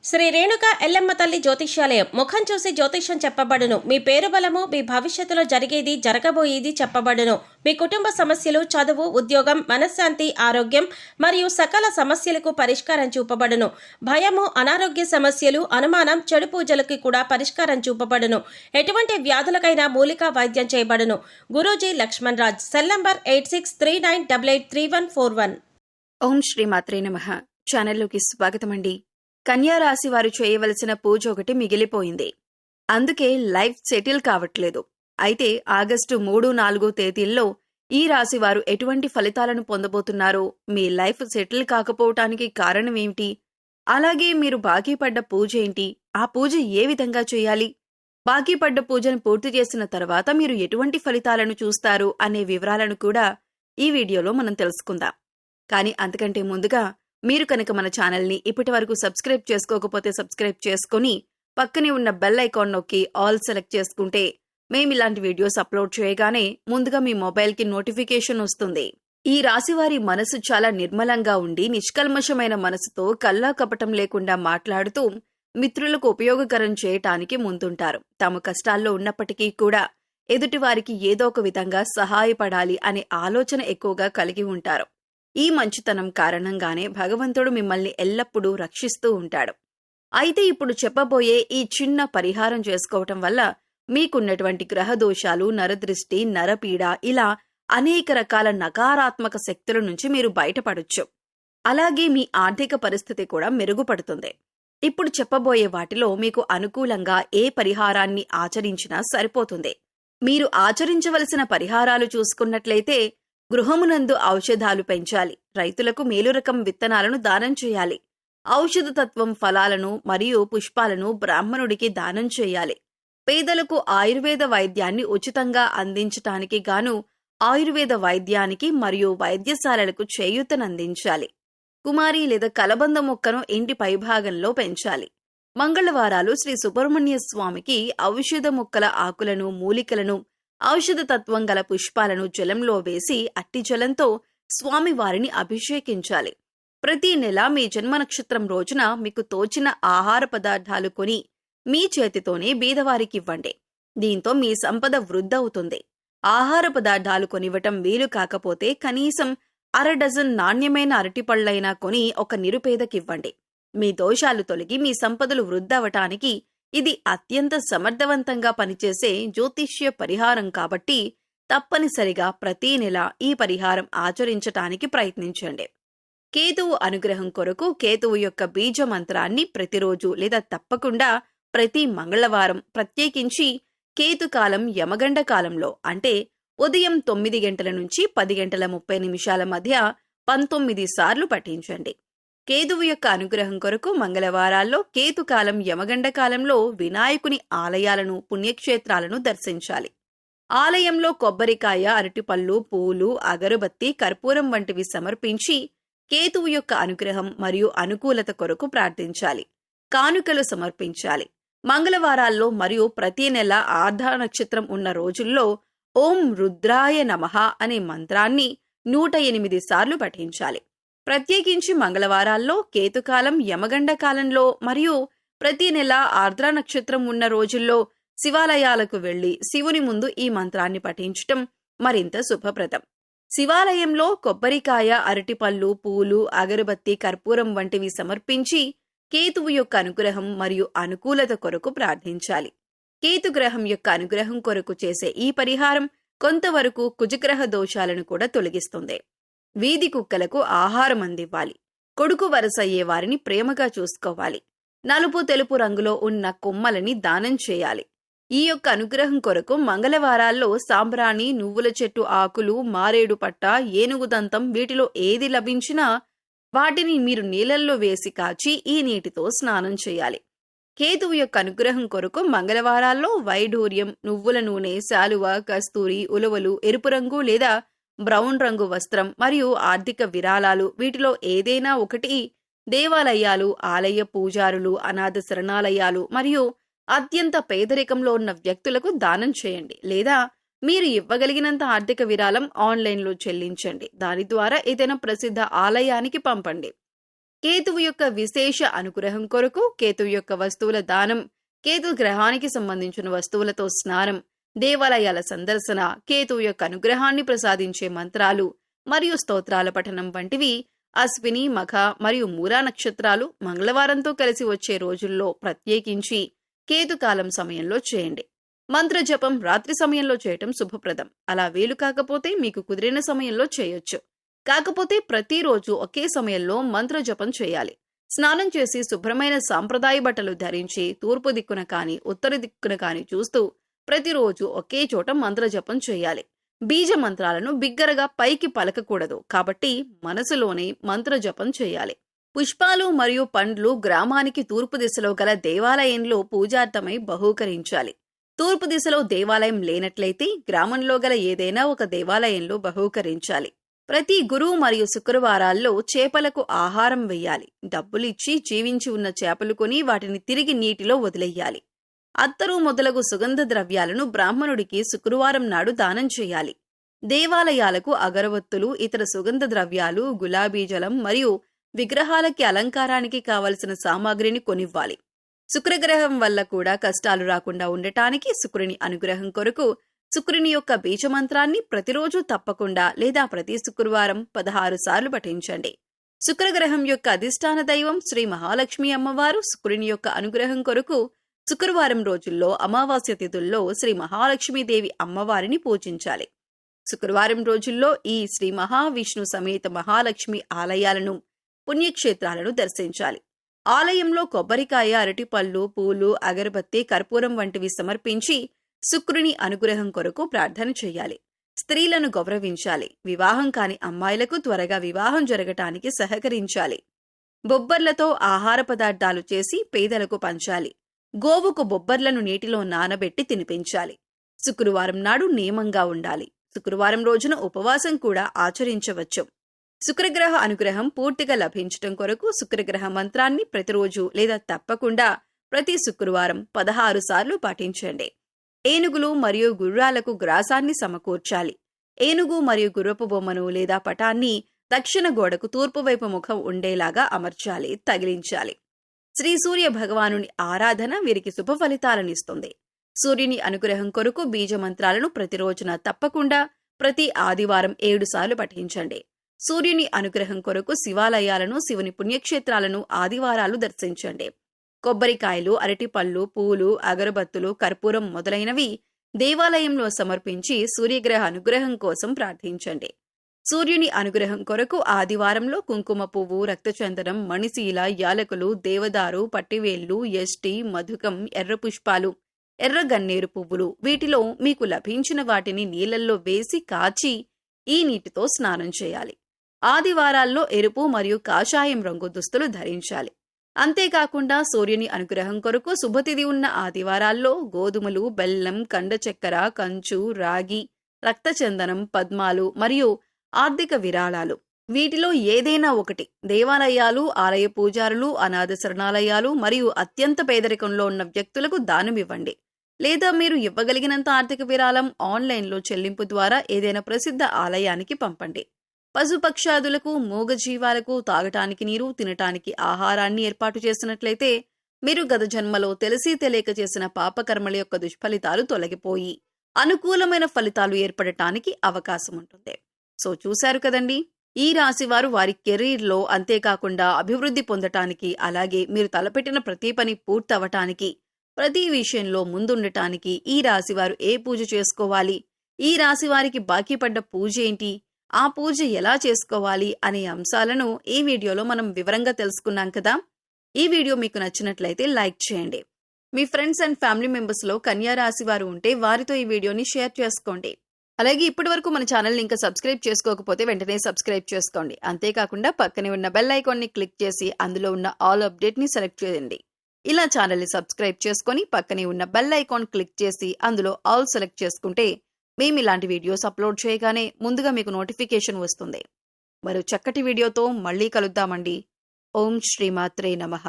శ్రీ రేణుక ఎల్లమ్మ తల్లి జ్యోతిష్యాలయం. ముఖం చూసి జ్యోతిష్యం చెప్పబడును. మీ పేరు బలము, మీ భవిష్యత్తులో జరిగేది, జరగబోయేది చెప్పబడును. మీ కుటుంబ సమస్యలు, చదువు, ఉద్యోగం, మనశ్శాంతి, ఆరోగ్యం మరియు సకల సమస్యలకు పరిష్కారం చూపబడును. భయము, అనారోగ్య సమస్యలు, అనుమానం, చెడు పూజలకి కూడా పరిష్కారం చూపబడును. ఎటువంటి వ్యాధులకైనా మూలికా వైద్యం చేయబడును. గురూజీ లక్ష్మణ్ రాజ్. Cell number 8639883141. ఓం శ్రీ మాత్రే నమః. ఛానల్లోకి స్వాగతమండి. కన్యా రాశి వారు చేయవలసిన పూజ ఒకటి మిగిలిపోయింది. అందుకే లైఫ్ సెటిల్ కావట్లేదు. అయితే ఆగస్టు 3-4 తేదీల్లో ఈ రాశి వారు ఎటువంటి ఫలితాలను పొందబోతున్నారో, మీ లైఫ్ సెటిల్ కాకపోవటానికి కారణమేమిటి, అలాగే మీరు బాకీ పడ్డ పూజ ఏంటి, ఆ పూజ ఏ విధంగా చేయాలి, బాకీ పడ్డ పూజను పూర్తి చేసిన తర్వాత మీరు ఎటువంటి ఫలితాలను చూస్తారు అనే వివరాలను కూడా ఈ వీడియోలో మనం తెలుసుకుందాం. కానీ అంతకంటే ముందుగా మీరు కనుక మన ఛానల్ని ఇప్పటి వరకు సబ్స్క్రైబ్ చేసుకోకపోతే సబ్స్క్రైబ్ చేసుకుని పక్కనే ఉన్న బెల్ ఐకాన్ నొక్కి ఆల్ సెలెక్ట్ చేసుకుంటే మేము ఇలాంటి వీడియోస్ అప్లోడ్ చేయగానే ముందుగా మీ మొబైల్కి నోటిఫికేషన్ వస్తుంది. ఈ రాశివారి మనసు చాలా నిర్మలంగా ఉండి నిష్కల్మషమైన మనసుతో కల్లా కపటం లేకుండా మాట్లాడుతూ మిత్రులకు ఉపయోగకరం చేయటానికి ముందుంటారు. తాము కష్టాల్లో ఉన్నప్పటికీ కూడా ఎదుటివారికి ఏదో ఒక విధంగా సహాయపడాలి అనే ఆలోచన ఎక్కువగా కలిగి ఉంటారు. ఈ మంచితనం కారణంగానే భగవంతుడు మిమ్మల్ని ఎల్లప్పుడూ రక్షిస్తూ ఉంటాడు. అయితే ఇప్పుడు చెప్పబోయే ఈ చిన్న పరిహారం చేసుకోవటం వల్ల మీకున్నటువంటి గ్రహదోషాలు, నరదృష్టి, నరపీడ, ఇలా అనేక రకాల నకారాత్మక శక్తుల నుంచి మీరు బయటపడొచ్చు. అలాగే మీ ఆర్థిక పరిస్థితి కూడా మెరుగుపడుతుంది. ఇప్పుడు చెప్పబోయే వాటిలో మీకు అనుకూలంగా ఏ పరిహారాన్ని ఆచరించినా సరిపోతుంది. మీరు ఆచరించవలసిన పరిహారాలు చూసుకున్నట్లయితే, గృహమునందు ఔషధాలు పెంచాలి, రైతులకు మేలు రకం విత్తనాలను దానం చేయాలి, ఔషధ తత్వం ఫలాలను మరియు పుష్పాలను బ్రాహ్మణుడికి దానం చేయాలి, పేదలకు ఆయుర్వేద వైద్యాన్ని ఉచితంగా అందించటానికి గాను ఆయుర్వేద వైద్యానికి మరియు వైద్యశాలలకు చేయూతనందించాలి, కుమారి లేదా కలబంద మొక్కను ఇంటి పైభాగంలో పెంచాలి. మంగళవారాలు శ్రీ సుబ్రహ్మణ్య స్వామికి ఔషధ మొక్కల ఆకులను, మూలికలను, ఔషధ తత్వం గల పుష్పాలను జలంలో వేసి అట్టి జలంతో స్వామివారిని అభిషేకించాలి. ప్రతి నెల మీ జన్మ నక్షత్రం రోజున మీకు తోచిన ఆహార పదార్థాలు కొని మీ చేతితోనే బీదవారికివ్వండి. దీంతో మీ సంపద వృద్ధవుతుంది. ఆహార పదార్థాలు కొనివ్వటం వీలు కాకపోతే కనీసం 1/2 డజన్ నాణ్యమైన అరటిపళ్లైనా కొని ఒక నిరుపేదకివ్వండి. మీ దోషాలు తొలగి మీ సంపదలు వృద్ధవటానికి ఇది అత్యంత సమర్థవంతంగా పనిచేసే జ్యోతిష్య పరిహారం కాబట్టి తప్పనిసరిగా ప్రతీ నెల ఈ పరిహారం ఆచరించటానికి ప్రయత్నించండి. కేతువు అనుగ్రహం కొరకు కేతువు యొక్క బీజ మంత్రాన్ని ప్రతిరోజు లేదా తప్పకుండా ప్రతి మంగళవారం, ప్రత్యేకించి కేతుకాలం యమగండ కాలంలో, అంటే ఉదయం 9 గంటల నుంచి 10:30 మధ్య 19 సార్లు పఠించండి. కేతువు యొక్క అనుగ్రహం కొరకు మంగళవారాల్లో, కేతుకాలం యమగండ కాలంలో వినాయకుని ఆలయాలను, పుణ్యక్షేత్రాలను దర్శించాలి. ఆలయంలో కొబ్బరికాయ, అరటిపళ్ళు, పూలు, అగరబత్తి, కర్పూరం వంటివి సమర్పించి కేతువు యొక్క అనుగ్రహం మరియు అనుకూలత కొరకు ప్రార్థించాలి. కానుకలు సమర్పించాలి. మంగళవారాల్లో మరియు ప్రతి నెల ఆర్ధ నక్షత్రం ఉన్న రోజుల్లో ఓం రుద్రాయ నమః అనే మంత్రాన్ని 108 సార్లు పఠించాలి. ప్రత్యేకించి మంగళవారాల్లో, కేతుకాలం యమగండ కాలంలో మరియు ప్రతి నెల ఆర్ద్ర నక్షత్రం ఉన్న రోజుల్లో శివాలయాలకు వెళ్లి శివుని ముందు ఈ మంత్రాన్ని పఠించటం మరింత శుభప్రదం. శివాలయంలో కొబ్బరికాయ, అరటిపళ్ళు, పూలు, అగరబత్తి, కర్పూరం వంటివి సమర్పించి కేతువు యొక్క అనుగ్రహం మరియు అనుకూలత కొరకు ప్రార్థించాలి. కేతుగ్రహం యొక్క అనుగ్రహం కొరకు చేసే ఈ పరిహారం కొంతవరకు కుజగ్రహ దోషాలను కూడా తొలగిస్తుంది. వీధి కుక్కలకు ఆహారం అందివ్వాలి. కొడుకు వరసయ్యే వారిని ప్రేమగా చూసుకోవాలి. నలుపు, తెలుపు రంగులో ఉన్న కొమ్మలని దానం చేయాలి. ఈ యొక్క అనుగ్రహం కొరకు మంగళవారాల్లో సాంబ్రాణి, నువ్వుల చెట్టు ఆకులు, మారేడు పట్ట, ఏనుగు దంతం వీటిలో ఏది లభించినా వాటిని మీరు నీళ్ళల్లో వేసి కాచి ఈ నీటితో స్నానం చేయాలి. కేతువు యొక్క అనుగ్రహం కొరకు మంగళవారాల్లో వైఢూర్యం, నువ్వుల నూనె, శాలువ, కస్తూరి, ఉలవలు, ఎరుపు రంగు లేదా బ్రౌన్ రంగు వస్త్రం మరియు ఆర్థిక విరాళాలు వీటిలో ఏదైనా ఒకటి దేవాలయాలు, ఆలయ పూజారులు, అనాథ శరణాలయాలు మరియు అత్యంత పేదరికంలో ఉన్న వ్యక్తులకు దానం చేయండి. లేదా మీరు ఇవ్వగలిగినంత ఆర్థిక విరాళం ఆన్లైన్లో చెల్లించండి. దాని ద్వారా ఏదైనా ప్రసిద్ధ ఆలయానికి పంపండి. కేతువు యొక్క విశేష అనుగ్రహం కొరకు కేతువు యొక్క వస్తువుల దానం, కేతు గ్రహానికి సంబంధించిన వస్తువులతో స్నానం, దేవాలయాల సందర్శన, కేతువు యొక్క అనుగ్రహాన్ని ప్రసాదించే మంత్రాలు మరియు స్తోత్రాల పఠనం వంటివి అశ్విని, మఖ మరియు మూలా నక్షత్రాలు మంగళవారంతో కలిసి వచ్చే రోజుల్లో ప్రత్యేకించి కేతుకాలం సమయంలో చేయండి. మంత్ర జపం రాత్రి సమయంలో చేయటం శుభప్రదం. అలా వీలు కాకపోతే మీకు కుదిరిన సమయంలో చేయొచ్చు. కాకపోతే ప్రతిరోజు ఒకే సమయంలో మంత్ర జపం చేయాలి. స్నానం చేసి శుభ్రమైన సాంప్రదాయ బట్టలు ధరించి తూర్పు దిక్కున కాని ఉత్తర దిక్కున కాని చూస్తూ ప్రతిరోజు ఒకే చోట మంత్ర జపం చేయాలి. బీజ మంత్రాలను బిగ్గరగా పైకి పలకకూడదు కాబట్టి మనసులోనే మంత్ర జపం చేయాలి. పుష్పాలు మరియు పండ్లు గ్రామానికి తూర్పు దిశలో గల దేవాలయంలో పూజార్థమై బహూకరించాలి. తూర్పు దిశలో దేవాలయం లేనట్లయితే గ్రామంలో గల ఏదైనా ఒక దేవాలయంలో బహూకరించాలి. ప్రతి గురు మరియు శుక్రవారాల్లో చేపలకు ఆహారం వెయ్యాలి. డబ్బులిచ్చి జీవించి ఉన్న చేపలు కొని వాటిని తిరిగి నీటిలో వదిలేయాలి. అత్తరు మొదలగు సుగంధ ద్రవ్యాలను బ్రాహ్మణుడికి శుక్రవారం నాడు దానం చేయాలి. దేవాలయాలకు అగరవత్తులు, ఇతర సుగంధ ద్రవ్యాలు, గులాబీ జలం మరియు విగ్రహాలకి అలంకారానికి కావలసిన సామాగ్రిని కొనివ్వాలి. శుక్రగ్రహం వల్ల కూడా కష్టాలు రాకుండా ఉండటానికి శుక్రుని అనుగ్రహం కొరకు శుక్రుని యొక్క బీజమంత్రాన్ని ప్రతిరోజు తప్పకుండా లేదా ప్రతి శుక్రవారం 16 సార్లు పఠించండి. శుక్రగ్రహం యొక్క అధిష్టాన దైవం శ్రీ మహాలక్ష్మి అమ్మవారు శుక్రుని యొక్క అనుగ్రహం కొరకు శుక్రవారం రోజుల్లో అమావాస్య తిథుల్లో శ్రీ మహాలక్ష్మీదేవి అమ్మవారిని పూజించాలి. శుక్రవారం రోజుల్లో ఈ శ్రీ మహావిష్ణు సమేత మహాలక్ష్మి ఆలయాలను, పుణ్యక్షేత్రాలను దర్శించాలి. ఆలయంలో కొబ్బరికాయ, అరటిపళ్ళు, పూలు, అగరబత్తి, కర్పూరం వంటివి సమర్పించి శుక్రుని అనుగ్రహం కొరకు ప్రార్థన చేయాలి. స్త్రీలను గౌరవించాలి. వివాహం కాని అమ్మాయిలకు త్వరగా వివాహం జరగటానికి సహకరించాలి. బొబ్బర్లతో ఆహార పదార్థాలు చేసి పేదలకు పంచాలి. గోవుకు బొబ్బర్లను నీటిలో నానబెట్టి తినిపించాలి. శుక్రవారం నాడు నియమంగా ఉండాలి. శుక్రవారం రోజున ఉపవాసం కూడా ఆచరించవచ్చు. శుక్రగ్రహ అనుగ్రహం పూర్తిగా లభించటం కొరకు శుక్రగ్రహ మంత్రాన్ని ప్రతిరోజు లేదా తప్పకుండా ప్రతి శుక్రవారం 16 సార్లు పాటించండి. ఏనుగులు మరియు గుర్రాలకు గ్రాసాన్ని సమకూర్చాలి. ఏనుగు మరియు గుర్రపు బొమ్మను లేదా పటాన్ని దక్షిణ గోడకు తూర్పు వైపు ముఖం ఉండేలాగా అమర్చాలి, తగిలించాలి. శ్రీ సూర్య భగవానుని ఆరాధన వీరికి శుభ ఫలితాలనిస్తుంది. సూర్యుని అనుగ్రహం కొరకు బీజ మంత్రాలను ప్రతిరోజున తప్పకుండా ప్రతి ఆదివారం 7 సార్లు పఠించండి. సూర్యుని అనుగ్రహం కొరకు శివాలయాలను, శివుని పుణ్యక్షేత్రాలను ఆదివారాలు దర్శించండి. కొబ్బరికాయలు, అరటిపళ్ళు, పూలు, అగరబత్తులు, కర్పూరం మొదలైనవి దేవాలయంలో సమర్పించి సూర్యగ్రహ అనుగ్రహం కోసం ప్రార్థించండి. సూర్యుని అనుగ్రహం కొరకు ఆదివారంలో కుంకుమ పువ్వు, రక్తచందనం, మణిశీల, యాలకులు, దేవదారు, పట్టివేళ్లు, యష్టి, మధుకం, ఎర్ర పుష్పాలు, ఎర్ర గన్నేరు పువ్వులు వీటిలో మీకు లభించిన వాటిని నీళ్లల్లో వేసి కాచి ఈ నీటితో స్నానం చేయాలి. ఆదివారాల్లో ఎరుపు మరియు కాషాయం రంగు దుస్తులు ధరించాలి. అంతేకాకుండా సూర్యుని అనుగ్రహం కొరకు శుభతిథి ఉన్న ఆదివారాల్లో గోధుమలు, బెల్లం, కండ చక్కెర, కంచు, రాగి, రక్తచందనం, పద్మాలు మరియు ఆర్థిక విరాళాలు వీటిలో ఏదైనా ఒకటి దేవాలయాలు, ఆలయ పూజారులు, అనాథ శరణాలయాలు మరియు అత్యంత పేదరికంలో ఉన్న వ్యక్తులకు దానమివ్వండి. లేదా మీరు ఇవ్వగలిగినంత ఆర్థిక విరాళం ఆన్లైన్లో చెల్లింపు ద్వారా ఏదైనా ప్రసిద్ధ ఆలయానికి పంపండి. పశుపక్షాదులకు, మూగజీవాలకు తాగటానికి నీరు, తినటానికి ఆహారాన్ని ఏర్పాటు చేసినట్లయితే మీరు గత జన్మలో తెలిసి తెలియక చేసిన పాపకర్మల యొక్క దుష్ఫలితాలు తొలగిపోయి అనుకూలమైన ఫలితాలు ఏర్పడటానికి అవకాశం ఉంటుంది. సో చూశారు కదండి, ఈ రాశివారు వారి కెరీర్లో అంతేకాకుండా అభివృద్ధి పొందటానికి, అలాగే మీరు తలపెట్టిన ప్రతి పని పూర్తవటానికి, ప్రతి విషయంలో ముందుండటానికి ఈ రాశివారు ఏ పూజ చేసుకోవాలి, ఈ రాశివారికి బాకీ పడ్డ పూజ ఏంటి, ఆ పూజ ఎలా చేసుకోవాలి అనే అంశాలను ఈ వీడియోలో మనం వివరంగా తెలుసుకున్నాం కదా. ఈ వీడియో మీకు నచ్చినట్లయితే లైక్ చేయండి. మీ ఫ్రెండ్స్ అండ్ ఫ్యామిలీ మెంబర్స్లో కన్యా రాశి వారు ఉంటే వారితో ఈ వీడియోని షేర్ చేసుకోండి. అలాగే ఇప్పటి వరకు మన ఛానల్ని ఇంకా సబ్స్క్రైబ్ చేసుకోకపోతే వెంటనే సబ్స్క్రైబ్ చేసుకోండి. అంతేకాకుండా పక్కనే ఉన్న బెల్ ఐకాన్ని క్లిక్ చేసి అందులో ఉన్న ఆల్ అప్డేట్ని సెలెక్ట్ చేయండి. ఇలా ఛానల్ని సబ్స్క్రైబ్ చేసుకొని పక్కనే ఉన్న బెల్ ఐకాన్ క్లిక్ చేసి అందులో ఆల్ సెలెక్ట్ చేసుకుంటే మేము ఇలాంటి వీడియోస్ అప్లోడ్ చేయగానే ముందుగా మీకు నోటిఫికేషన్ వస్తుంది. మరో చక్కటి వీడియోతో మళ్ళీ కలుద్దామండి. ఓం శ్రీమాత్రే నమః.